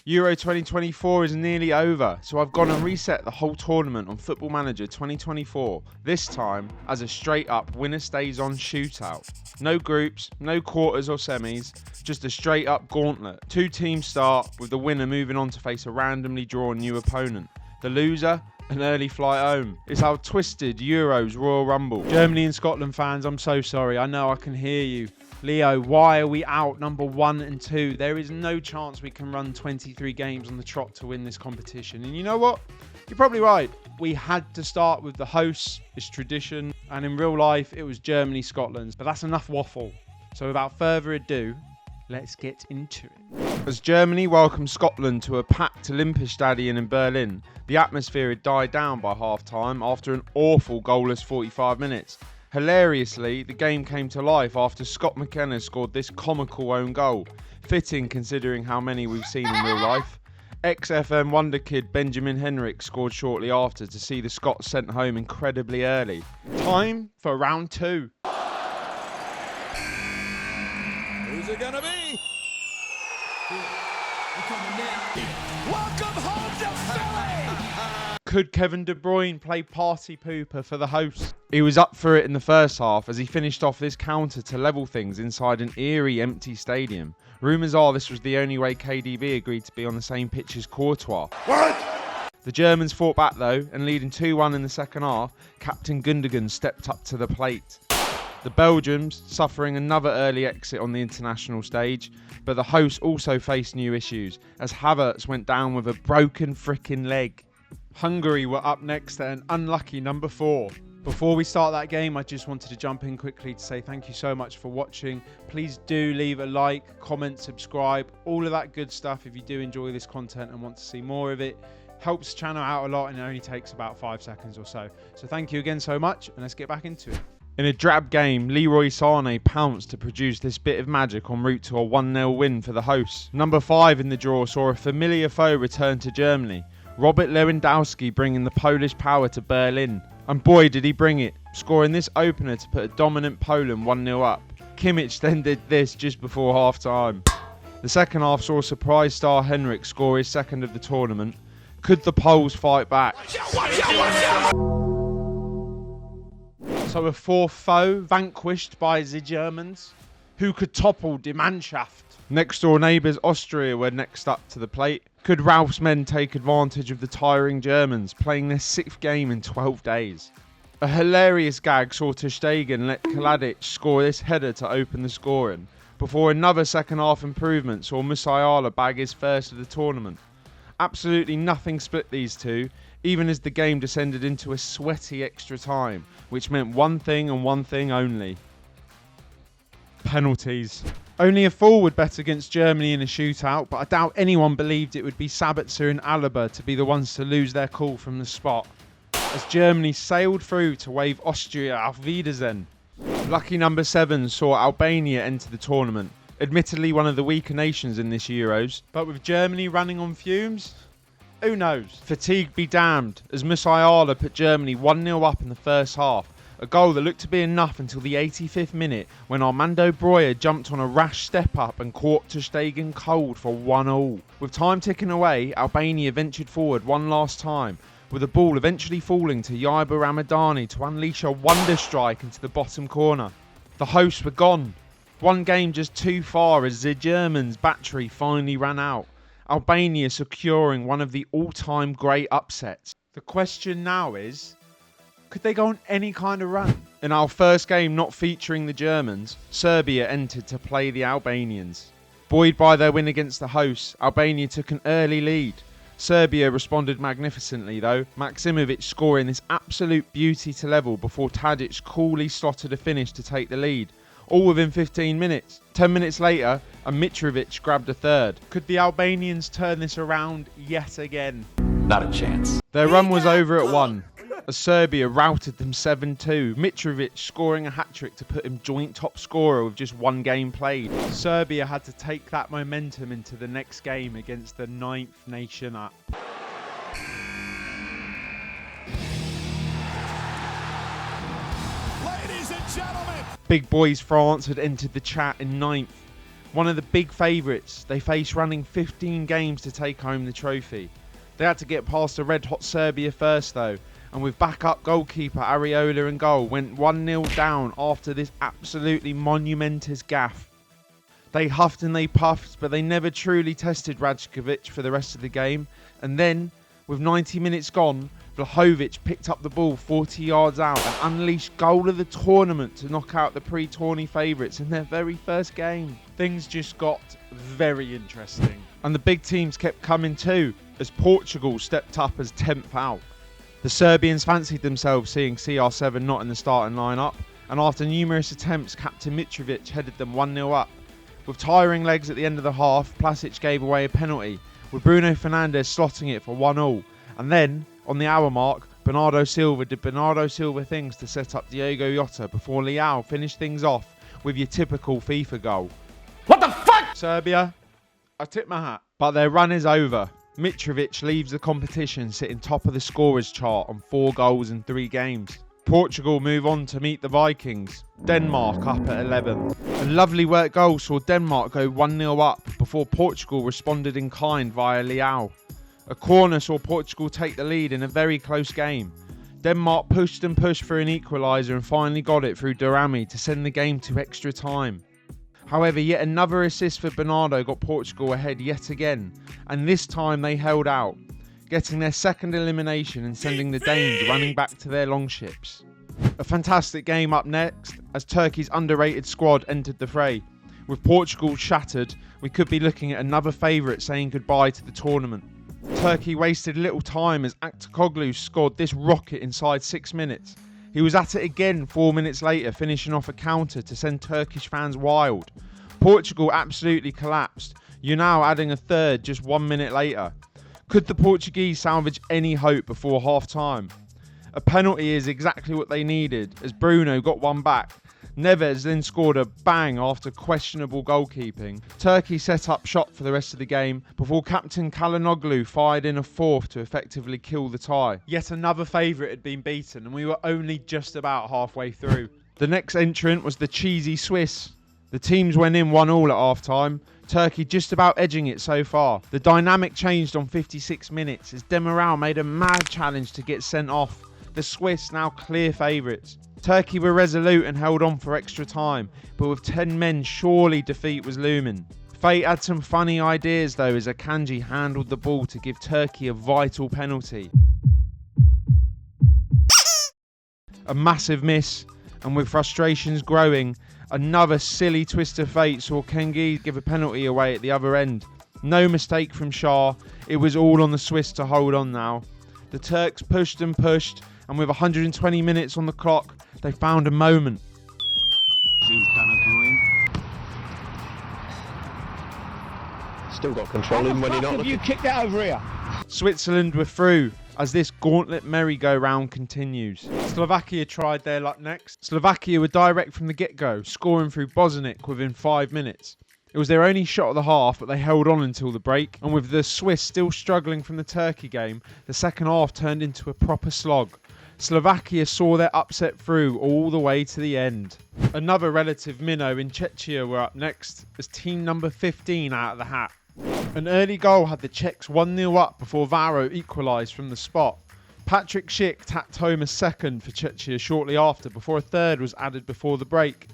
Euro 2024 is nearly over, so I've gone and reset the whole tournament on Football Manager 2024, this time as a straight up winner stays on shootout. No groups, no quarters or semis, just a straight up gauntlet. 2 teams start, with the winner moving on to face a randomly drawn new opponent. The loser, an early flight home. It's our twisted Euros Royal Rumble. Germany and Scotland fans, I'm so sorry, I know I can hear you. Leo, why are we out number 1 and 2? There is no chance we can run 23 games on the trot to win this competition. And you know what? You're probably right. We had to start with the hosts. It's tradition. And in real life, it was Germany, Scotland. But that's enough waffle. So without further ado, let's get into it. As Germany welcomed Scotland to a packed Olympiastadion in Berlin, the atmosphere had died down by half-time after an awful goalless 45 minutes. Hilariously, the game came to life after Scott McKenna scored this comical own goal, fitting considering how many we've seen in real life. Ex-FM wonder kid Benjamin Henrik scored shortly after to see the Scots sent home incredibly early. Time for round 2. Who's it gonna be? Welcome home to Philly! Could Kevin De Bruyne play party pooper for the hosts? He was up for it in the first half as he finished off this counter to level things inside an eerie empty stadium. Rumours are this was the only way KDB agreed to be on the same pitch as Courtois. What? The Germans fought back though, and leading 2-1 in the second half, Captain Gundogan stepped up to the plate. The Belgians suffering another early exit on the international stage, but the hosts also faced new issues as Havertz went down with a broken frickin' leg. Hungary were up next at an unlucky number 4. Before we start that game, I just wanted to jump in quickly to say thank you so much for watching. Please do leave a like, comment, subscribe, all of that good stuff if you do enjoy this content and want to see more of it. Helps the channel out a lot and it only takes about 5 seconds or so. So thank you again so much and let's get back into it. In a drab game, Leroy Sané pounced to produce this bit of magic en route to a 1-0 win for the hosts. Number 5 in the draw saw a familiar foe return to Germany. Robert Lewandowski bringing the Polish power to Berlin. And boy did he bring it, scoring this opener to put a dominant Poland 1-0 up. Kimmich then did this just before half time. The second half saw surprise star Henrik score his second of the tournament. Could the Poles fight back? So a fourth foe vanquished by the Germans. Who could topple Die Mannschaft? Next door neighbours Austria were next up to the plate. Could Ralph's men take advantage of the tiring Germans, playing their 6th game in 12 days? A hilarious gag saw ter Stegen let Kaladic score this header to open the scoring, before another second half improvement saw Musiala bag his first of the tournament. Absolutely nothing split these two, even as the game descended into a sweaty extra time, which meant one thing and one thing only. Penalties. Only a fool would bet against Germany in a shootout, but I doubt anyone believed it would be Sabitzer and Alaba to be the ones to lose their cool from the spot, as Germany sailed through to wave Austria auf Wiedersehen. Lucky number 7 saw Albania enter the tournament, admittedly one of the weaker nations in this Euros, but with Germany running on fumes, who knows? Fatigue be damned, as Musiala put Germany 1-0 up in the first half. A goal that looked to be enough until the 85th minute when Armando Breuer jumped on a rash step up and caught ter Stegen cold for 1-1. With time ticking away, Albania ventured forward one last time, with the ball eventually falling to Yaiba Ramadani to unleash a wonder strike into the bottom corner. The hosts were gone. One game just too far as the Germans' battery finally ran out. Albania securing one of the all-time great upsets. The question now is, could they go on any kind of run? In our first game not featuring the Germans, Serbia entered to play the Albanians. Buoyed by their win against the hosts, Albania took an early lead. Serbia responded magnificently though, Maksimovic scoring this absolute beauty to level before Tadic coolly slotted a finish to take the lead. All within 15 minutes. 10 minutes later, and Mitrovic grabbed a third. Could the Albanians turn this around yet again? Not a chance. Their run was over at 1. As Serbia routed them 7-2, Mitrovic scoring a hat-trick to put him joint top scorer with just 1 game played. Serbia had to take that momentum into the next game against the 9th nation up. Ladies and gentlemen, Big Boys France had entered the chat in 9th. One of the big favourites, they faced running 15 games to take home the trophy. They had to get past a red-hot Serbia first though, and with backup goalkeeper Areola in goal, went 1-0 down after this absolutely monumentous gaffe. They huffed and they puffed, but they never truly tested Rajkovic for the rest of the game. And then, with 90 minutes gone, Vlahovic picked up the ball 40 yards out and unleashed goal of the tournament to knock out the pre-tourney favourites in their very first game. Things just got very interesting. And the big teams kept coming too, as Portugal stepped up as 10th out. The Serbians fancied themselves seeing CR7 not in the starting lineup, and after numerous attempts, Captain Mitrovic headed them 1-0 up. With tiring legs at the end of the half, Plasic gave away a penalty, with Bruno Fernandes slotting it for 1-1. And then, on the hour mark, Bernardo Silva did Bernardo Silva things to set up Diogo Jota before Leao finished things off with your typical FIFA goal. What the fuck? Serbia, I tip my hat. But their run is over. Mitrovic leaves the competition sitting top of the scorers chart on 4 goals in 3 games. Portugal move on to meet the Vikings. Denmark up at 11. A lovely work goal saw Denmark go 1-0 up before Portugal responded in kind via Leao. A corner saw Portugal take the lead in a very close game. Denmark pushed and pushed for an equaliser and finally got it through Durami to send the game to extra time. However, yet another assist for Bernardo got Portugal ahead yet again, and this time they held out, getting their second elimination and sending the Danes running back to their longships. A fantastic game up next, as Turkey's underrated squad entered the fray. With Portugal shattered, we could be looking at another favourite saying goodbye to the tournament. Turkey wasted little time as Aktoglu scored this rocket inside 6 minutes. He was at it again 4 minutes later, finishing off a counter to send Turkish fans wild. Portugal absolutely collapsed, Unal adding a third just 1 minute later. Could the Portuguese salvage any hope before half-time? A penalty is exactly what they needed, as Bruno got one back. Neves then scored a bang after questionable goalkeeping. Turkey set up shop for the rest of the game before captain Kalanoglu fired in a fourth to effectively kill the tie. Yet another favourite had been beaten and we were only just about halfway through. The next entrant was the cheesy Swiss. The teams went in 1-1 at half-time, Turkey just about edging it so far. The dynamic changed on 56 minutes as Demiral made a mad challenge to get sent off. The Swiss now clear favourites. Turkey were resolute and held on for extra time, but with 10 men surely defeat was looming. Fate had some funny ideas though as Akanji handled the ball to give Turkey a vital penalty. A massive miss, and with frustrations growing, another silly twist of fate saw Kengi give a penalty away at the other end. No mistake from Shah, it was all on the Swiss to hold on now. The Turks pushed and pushed, and with 120 minutes on the clock, they found a moment. Still got control in when you're not looking. You kicked that over here. Switzerland were through as this gauntlet merry-go-round continues. Slovakia tried their luck next. Slovakia were direct from the get-go, scoring through Bozanic within 5 minutes. It was their only shot of the half, but they held on until the break, and with the Swiss still struggling from the Turkey game, the second half turned into a proper slog. Slovakia saw their upset through all the way to the end. Another relative minnow in Czechia were up next, as team number 15 out of the hat. An early goal had the Czechs 1-0 up before Varo equalised from the spot. Patrick Schick tapped home a second for Czechia shortly after, before a third was added before the break.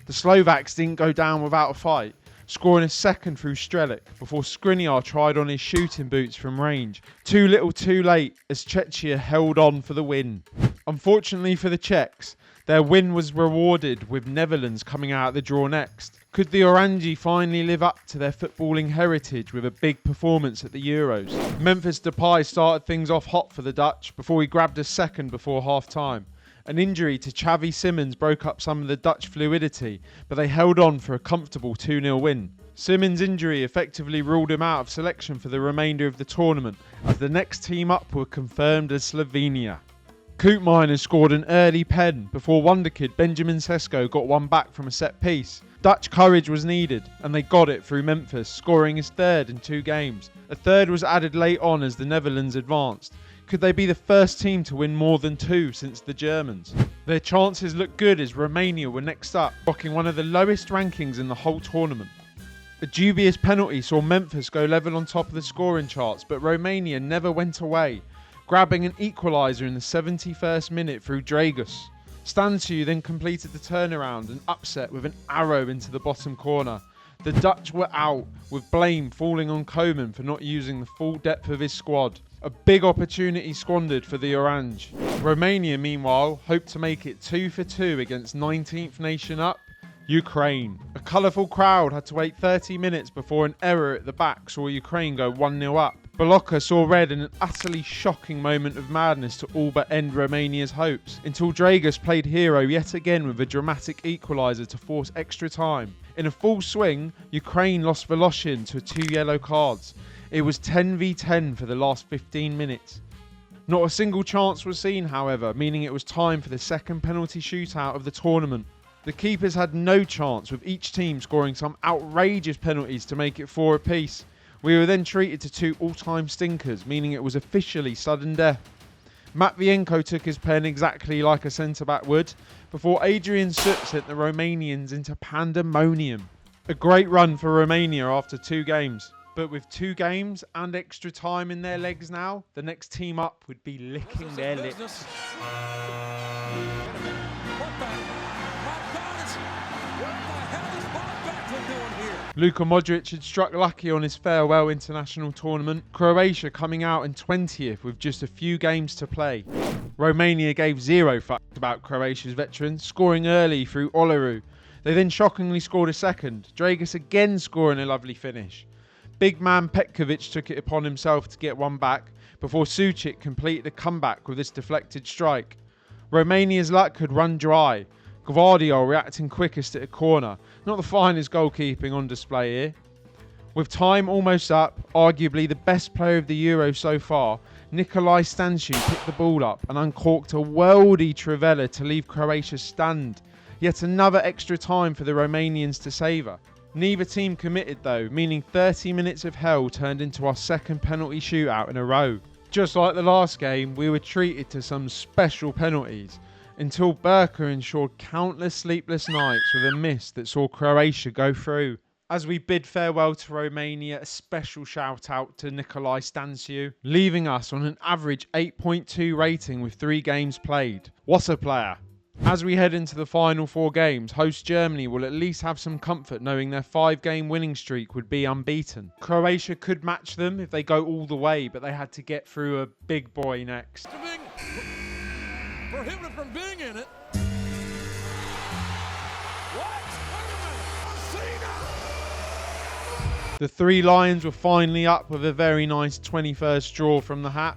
The Slovaks didn't go down without a fight, scoring a second through Strelic before Skriniar tried on his shooting boots from range. Too little too late as Czechia held on for the win. Unfortunately for the Czechs, their win was rewarded with Netherlands coming out of the draw next. Could the Orangi finally live up to their footballing heritage with a big performance at the Euros? Memphis Depay started things off hot for the Dutch before he grabbed a second before half-time. An injury to Xavi Simons broke up some of the Dutch fluidity, but they held on for a comfortable 2-0 win. Simons' injury effectively ruled him out of selection for the remainder of the tournament, as the next team up were confirmed as Slovenia. Koopmeiners scored an early pen before wonderkid Benjamin Sesko got one back from a set piece. Dutch courage was needed, and they got it through Memphis, scoring his third in 2 games. A third was added late on as the Netherlands advanced. Could they be the first team to win more than 2 since the Germans? Their chances looked good as Romania were next up, rocking one of the lowest rankings in the whole tournament. A dubious penalty saw Memphis go level on top of the scoring charts, but Romania never went away, grabbing an equaliser in the 71st minute through Dragus. Stanciu then completed the turnaround and upset with an arrow into the bottom corner. The Dutch were out, with blame falling on Koeman for not using the full depth of his squad. A big opportunity squandered for the Orange. Romania, meanwhile, hoped to make it 2 for 2 against 19th nation up, Ukraine. A colourful crowd had to wait 30 minutes before an error at the back saw Ukraine go 1-0 up. Baloka saw red in an utterly shocking moment of madness to all but end Romania's hopes, until Dragus played hero yet again with a dramatic equaliser to force extra time. In a full swing, Ukraine lost Voloshin to 2 yellow cards. It was 10 v 10 for the last 15 minutes. Not a single chance was seen, however, meaning it was time for the second penalty shootout of the tournament. The keepers had no chance, with each team scoring some outrageous penalties to make it 4 apiece. We were then treated to 2 all-time stinkers, meaning it was officially sudden death. Matvienko took his pen exactly like a centre-back would, before Adrian Soot sent the Romanians into pandemonium. A great run for Romania after 2 games. But with 2 games and extra time in their legs now, the next team up would be licking their lips. Luka Modric had struck lucky on his farewell international tournament, Croatia coming out in 20th with just a few games to play. Romania gave zero fucks about Croatia's veterans, scoring early through Oleru. They then shockingly scored a second, Dragus again scoring a lovely finish. Big man Petkovic took it upon himself to get one back, before Sucic completed a comeback with this deflected strike. Romania's luck had run dry, Gvardiol reacting quickest at a corner. Not the finest goalkeeping on display here. With time almost up, arguably the best player of the Euro so far, Nicolae Stanciu picked the ball up and uncorked a worldy trivela to leave Croatia stunned. Yet another extra time for the Romanians to savour. Neither team committed though, meaning 30 minutes of hell turned into our second penalty shootout in a row. Just like the last game, we were treated to some special penalties, until Burka ensured countless sleepless nights with a miss that saw Croatia go through. As we bid farewell to Romania, a special shout out to Nicolae Stanciu, leaving us on an average 8.2 rating with 3 games played. What a player! As we head into the final 4 games, host Germany will at least have some comfort knowing their 5-game winning streak would be unbeaten. Croatia could match them if they go all the way, but they had to get through a big boy next. Prohibited from being in it. The 3 Lions were finally up with a very nice 21st draw from the hat.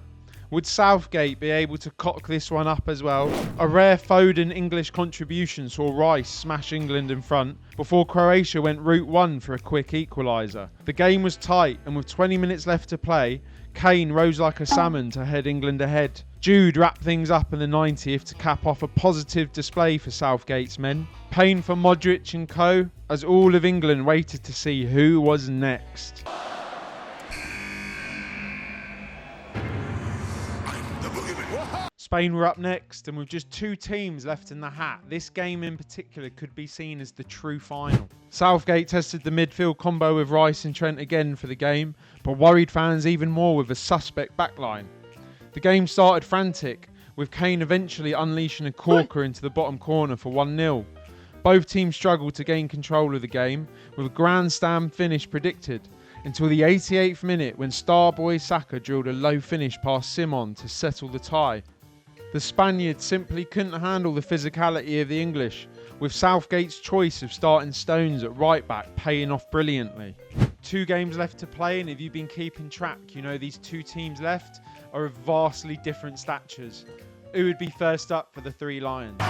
Would Southgate be able to cock this one up as well? A rare Foden English contribution saw Rice smash England in front before Croatia went route 1 for a quick equaliser. The game was tight, and with 20 minutes left to play, Kane rose like a salmon to head England ahead. Jude wrapped things up in the 90th to cap off a positive display for Southgate's men. Pain for Modric and co, as all of England waited to see who was next. Spain were up next, and with just 2 teams left in the hat, this game in particular could be seen as the true final. Southgate tested the midfield combo with Rice and Trent again for the game, but worried fans even more with a suspect backline. The game started frantic, with Kane eventually unleashing a corker into the bottom corner for 1-0. Both teams struggled to gain control of the game, with a grandstand finish predicted, until the 88th minute when star boy Saka drilled a low finish past Simon to settle the tie. The Spaniards simply couldn't handle the physicality of the English, with Southgate's choice of starting Stones at right back paying off brilliantly. 2 games left to play, and if you've been keeping track, you know these 2 teams left are of vastly different statures. Who would be first up for the 3 Lions? Oh,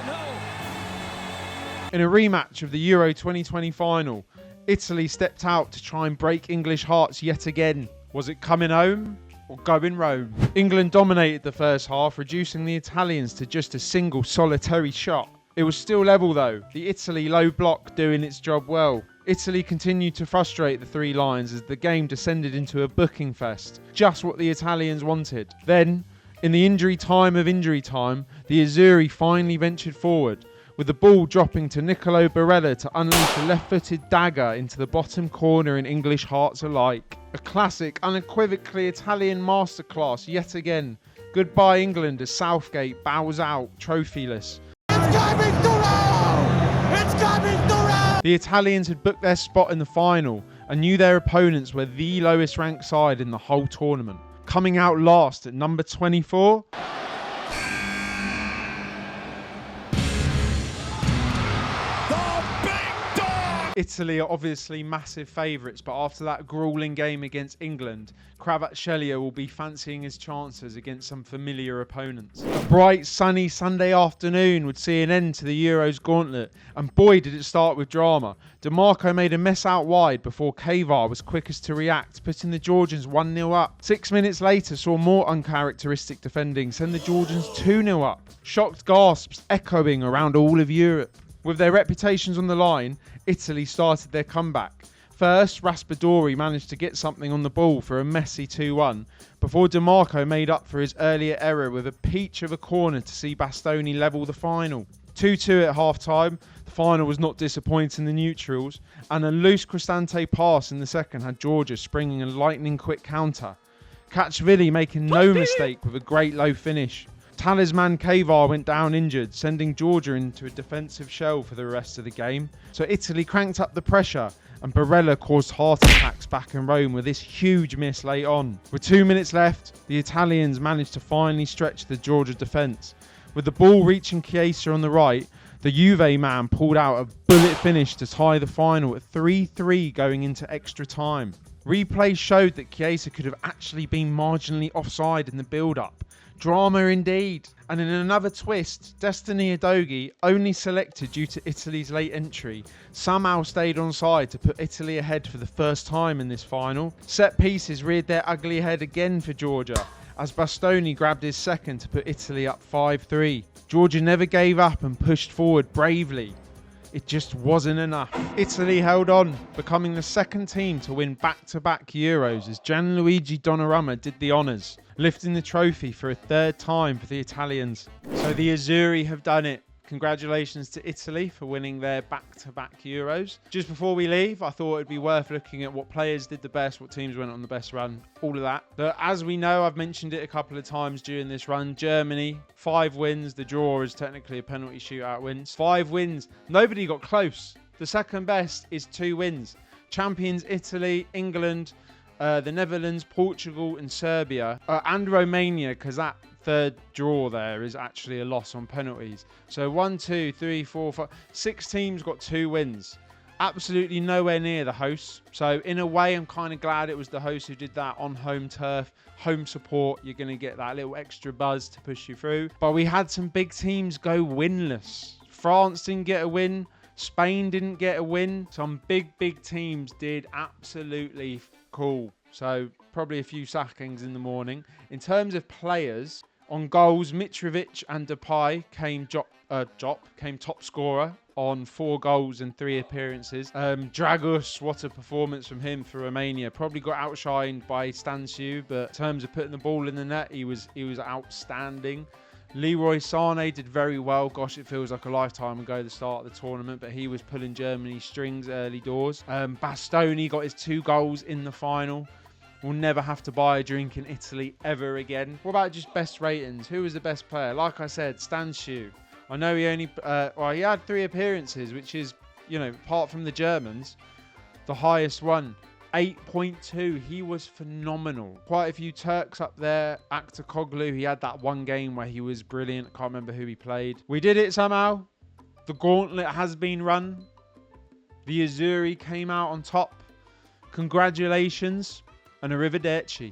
no. In a rematch of the Euro 2020 final, Italy stepped out to try and break English hearts yet again. Was it coming home or going Rome? England dominated the first half, reducing the Italians to just a single solitary shot. It was still level though, the Italy low block doing its job well. Italy continued to frustrate the 3 Lions as the game descended into a booking fest, just what the Italians wanted. Then, in the injury time of injury time, the Azzurri finally ventured forward, with the ball dropping to Nicolo Barella to unleash a left-footed dagger into the bottom corner in English hearts alike. A classic, unequivocally Italian masterclass yet again. Goodbye England as Southgate bows out, trophyless. It's coming to round! It's coming to round! The Italians had booked their spot in the final and knew their opponents were the lowest ranked side in the whole tournament. Coming out last at number 24... Italy are obviously massive favourites, but after that gruelling game against England, Kvaratskhelia will be fancying his chances against some familiar opponents. A bright, sunny Sunday afternoon would see an end to the Euros gauntlet, and boy did it start with drama. DiMarco made a mess out wide before Kvar was quickest to react, putting the Georgians 1-0 up. 6 minutes later saw more uncharacteristic defending send the Georgians 2-0 up. Shocked gasps echoing around all of Europe. With their reputations on the line, Italy started their comeback. First, Raspadori managed to get something on the ball for a messy 2-1, before DiMarco made up for his earlier error with a peach of a corner to see Bastoni level the final. 2-2 at half-time, the final was not disappointing the neutrals, and a loose Cristante pass in the second had Georgia springing a lightning-quick counter. Kachvili making no mistake with a great low finish. Talisman Kvar went down injured, sending Georgia into a defensive shell for the rest of the game. So Italy cranked up the pressure and Barella caused heart attacks back in Rome with this huge miss late on. With 2 minutes left, the Italians managed to finally stretch the Georgia defence. With the ball reaching Chiesa on the right, the Juve man pulled out a bullet finish to tie the final at 3-3 going into extra time. Replay showed that Chiesa could have actually been marginally offside in the build-up. Drama indeed. And in another twist, Destiny Udogie, only selected due to Italy's late entry, somehow stayed on side to put Italy ahead for the first time in this final. Set pieces reared their ugly head again for Georgia, as Bastoni grabbed his second to put Italy up 5-3. Georgia never gave up and pushed forward bravely. It just wasn't enough. Italy held on, becoming the second team to win back-to-back Euros as Gianluigi Donnarumma did the honours, lifting the trophy for a third time for the Italians. So the Azzurri have done it. Congratulations to Italy for winning their back-to-back Euros. Just before we leave, I thought it'd be worth looking at what players did the best, what teams went on the best run, all of that. But as we know, I've mentioned it a couple of times during this run, Germany, 5 wins. The draw is technically a penalty shootout wins. 5 wins. Nobody got close. The second best is 2 wins. Champions Italy, England, the Netherlands, Portugal and Serbia, and Romania, because that third draw there is actually a loss on penalties. So 1, 2, 3, 4, 5, 6 teams got 2 wins. Absolutely nowhere near the hosts. So in a way, I'm kind of glad it was the hosts who did that on home turf, home support. You're going to get that little extra buzz to push you through. But we had some big teams go winless. France didn't get a win. Spain didn't get a win. Some big teams did absolutely cool. So probably a few sackings in the morning. In terms of players, on goals, Mitrovic and Depay came top scorer on 4 goals and 3 appearances. Dragus, what a performance from him for Romania. Probably got outshined by Stanciu, but in terms of putting the ball in the net, he was outstanding. Leroy Sané did very well. Gosh, it feels like a lifetime ago, the start of the tournament, but he was pulling Germany's strings early doors. Bastoni got his 2 goals in the final. We'll never have to buy a drink in Italy ever again. What about just best ratings? Who was the best player? Like I said, Stanciu. I know he only, he had 3 appearances, which is, apart from the Germans, the highest one. 8.2. He was phenomenal. Quite a few Turks up there. Aktoglu, he had that one game where he was brilliant. I can't remember who he played. We did it somehow. The gauntlet has been run. The Azzurri came out on top. Congratulations and arrivederci.